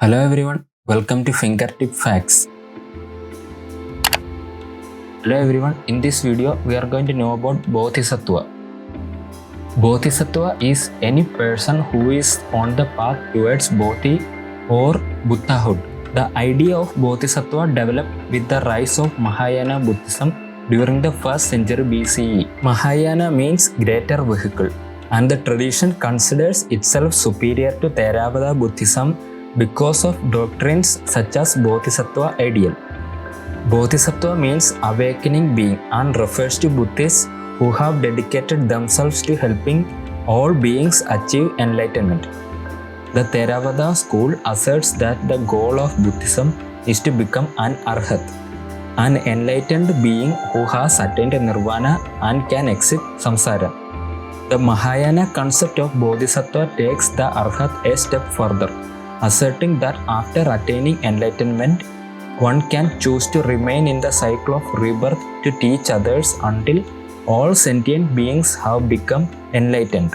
Hello everyone, welcome to Fingertip Facts. Hello everyone, in this video we are going to know about Bodhisattva. Bodhisattva is any person who is on the path towards bodhi or Buddhahood. The idea of Bodhisattva developed with the rise of Mahayana Buddhism during the 1st century BCE. Mahayana means greater vehicle, and the tradition considers itself superior to Theravada Buddhism because of doctrines such as Bodhisattva ideal. Bodhisattva means awakening being and refers to Buddhists who have dedicated themselves to helping all beings achieve enlightenment. The Theravada school asserts that the goal of Buddhism is to become an Arhat, an enlightened being who has attained nirvana and can exit samsara. The Mahayana concept of Bodhisattva takes the Arhat a step further, asserting that after attaining enlightenment, one can choose to remain in the cycle of rebirth to teach others until all sentient beings have become enlightened.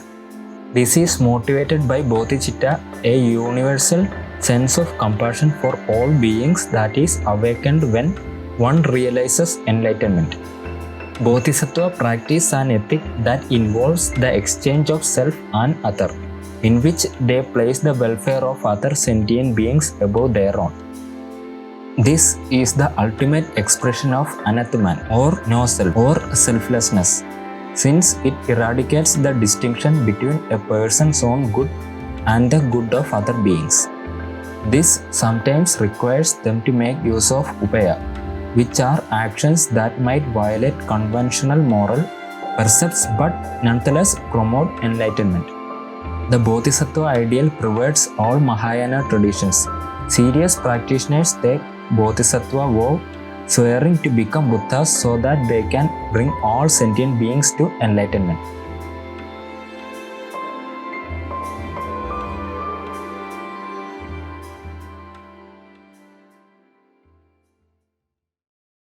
This is motivated by bodhicitta, a universal sense of compassion for all beings that is awakened when one realizes enlightenment. Bodhisattva practice an ethic that involves the exchange of self and other, in which they place the welfare of other sentient beings above their own. This is the ultimate expression of anatman or no self or selflessness, since it eradicates the distinction between a person's own good and the good of other beings. This sometimes requires them to make use of upaya, which are actions that might violate conventional moral precepts but nonetheless promote enlightenment. The Bodhisattva ideal pervades all Mahayana traditions. Serious practitioners take Bodhisattva vow, swearing to become Buddhas so that they can bring all sentient beings to enlightenment.